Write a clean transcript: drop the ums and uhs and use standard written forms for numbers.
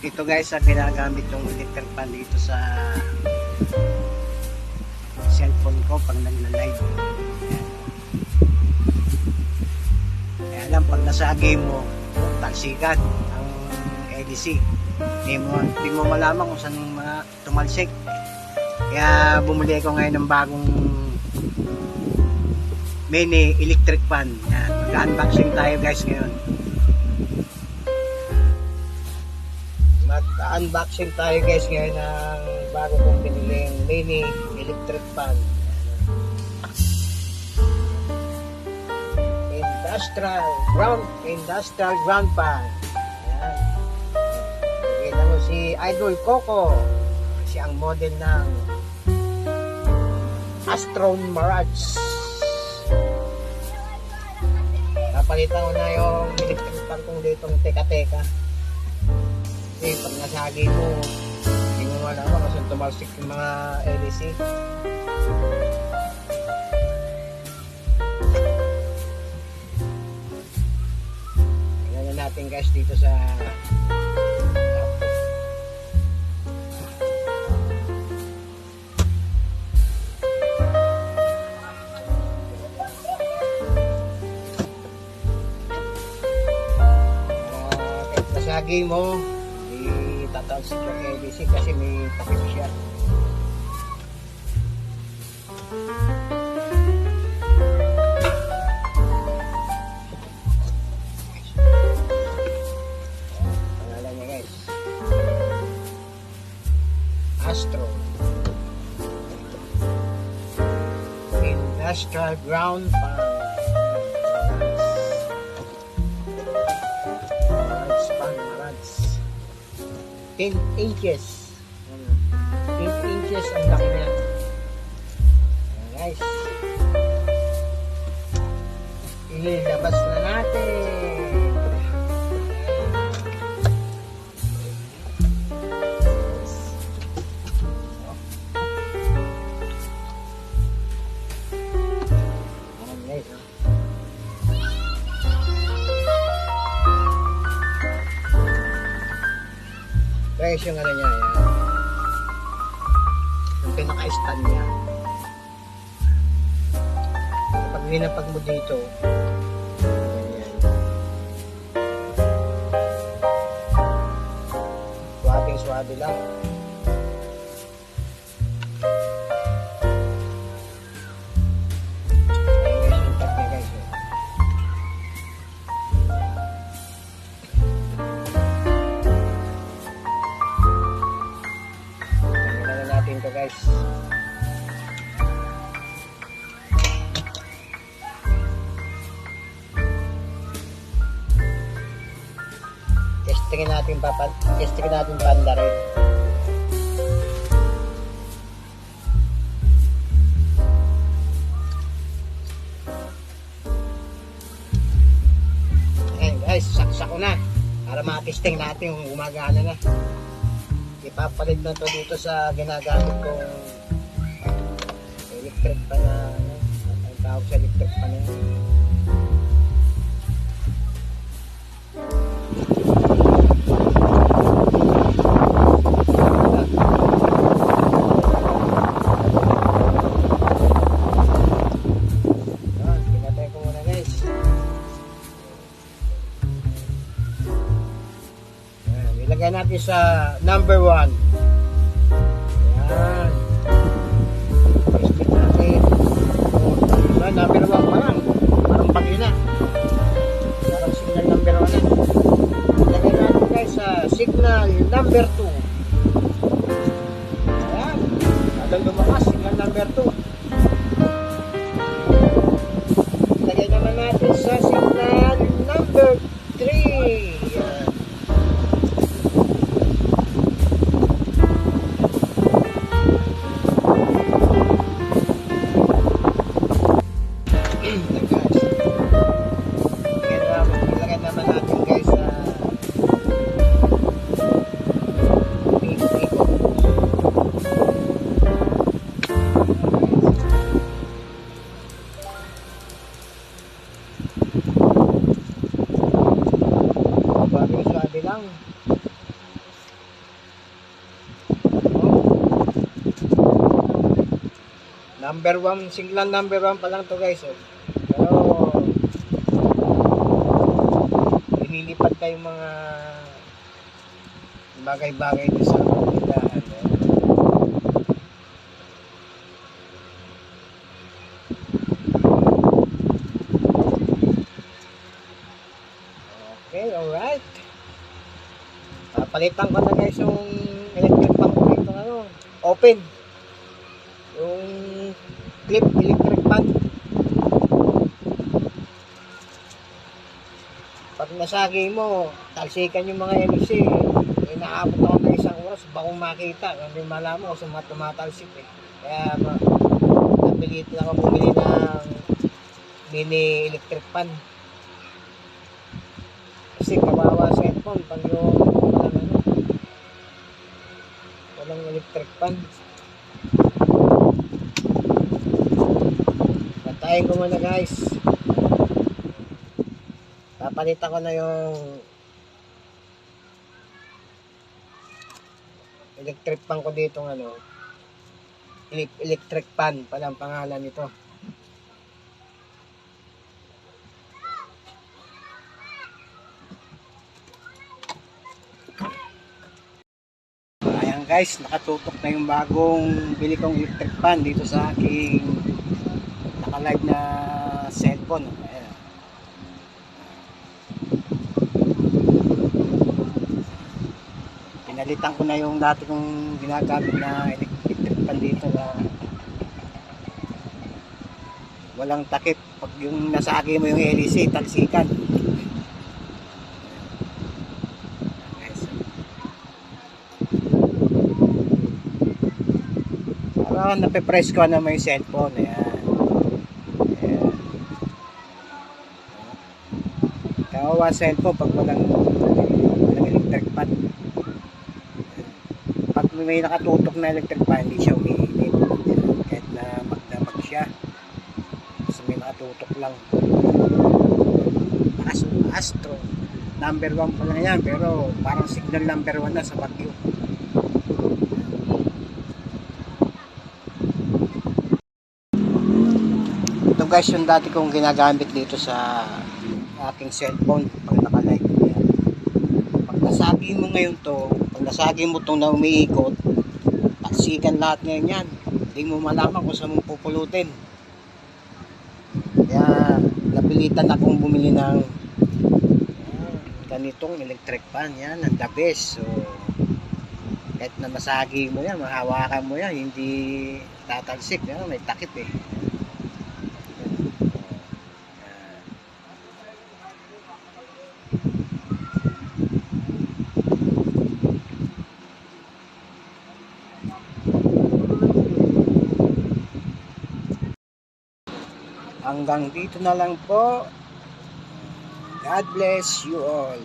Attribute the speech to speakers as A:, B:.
A: Ito guys, ang ginagamit yung electric fan dito sa cellphone ko pag nagla-live. Kaya lang, pag nasa game mo, talsikan ang EDC. Di mo malaman kung saan mga tumalsik. Kaya bumuli ako ngayon ng bagong mini electric fan. Mag-unboxing tayo guys ngayon. Mag-unboxing tayo guys ngayon ng bago kong biniling mini electric fan. Industrial ground fan. Ayan. Nakita mo si Idol Coco. Siya ang model ng Astron Mirage. Napalitan ko na yung electric fan kong ditong teka-teka. Kasi pag nasagi mo, hindi mo malaman kasi tumalsik yung mga LEC. Tingnan na natin guys dito sa nasagi mo, tatalsik yung LEC kasi may takip siya. Pangalan niya guys, Astro Industrial Ground Fan. 10 inches. 10 inches ang laki niya. Ayan guys. Ilabas na natin. Ayan guys. Guys, yung ano niya, yan. Yung pinaka-stand niya. Pag winapag mo dito, yan. Swabing-swabe lang. Ayan guys, yung tag niya guys. Ito guys, testingin natin banda rin. Ayan guys, saksak ko na para matesting natin kung gumagana na. Ipapalit na to dito sa ginagamit kong electric fan na ang tawag sa electric fan na pinatay ko muna guys. Ilagay natin sa number 1. Ayan. Testing natin. Number 1 pa lang. Parang pag-ina. Parang signal number 1 yan. Ilagay natin guys sa signal number 2. Ayan. Adang lumakas. Signal number 2. Ilagay naman natin sa signal number 3. Ayan. Ilagay naman natin guys sa Number 1, single number 1 pa lang to guys. Oh. Pero inilipat na yung mga bagay-bagay doon sa tindahan. Okay, alright. Palitan ko na guys yung electric pan ko dito, open. Yung clip electric pan. Pag nasagi mo, talsikan yung mga LC. Inaabot ako ng isang oras bakong makita. Hindi malaman kung saan tumatalsik eh. Kaya napilitin ako bumili ng mini electric pan. Kasi kawawa sa cellphone pag yung walang electric pan. Patayin ko muna guys. Papalitan ko na yung electric pan ko dito electric pan pala ang pangalan nito. Ayan guys, nakatutok na yung bagong bili kong electric pan dito sa aking naka-live na cellphone. Ayan. Pinalitan ko na yung dati kong ginagamit na electric pan dito na walang takip. Pag yung nasagi mo yung LEC, talsikan. Para nape-press ko na may cellphone. Ayan. Ayan. Kawawa cellphone pag walang electric pan. Pag may nakatutok na electric pan, hindi siya umiinit. Kahit na magdamag siya. Kasi may nakatutok lang. Astro. Number 1 pa lang yan. Pero parang signal number 1 na sa Baguio. Ito guys yung dati kong ginagamit dito sa aking cellphone pag naka-live. Pag nasagi mo ngayon to, pag nasagi mo itong na umiikot, talsikan lahat ngayon yan. Hindi mo malaman kung saan mo pupulutin. Kaya napilitan akong bumili ng ganitong electric pan. Yan, ang the best. So, kahit na masagi mo yan, mahawakan mo yan, hindi tatalsik. Yan, may takip eh. Hanggang dito na lang po. God bless you all.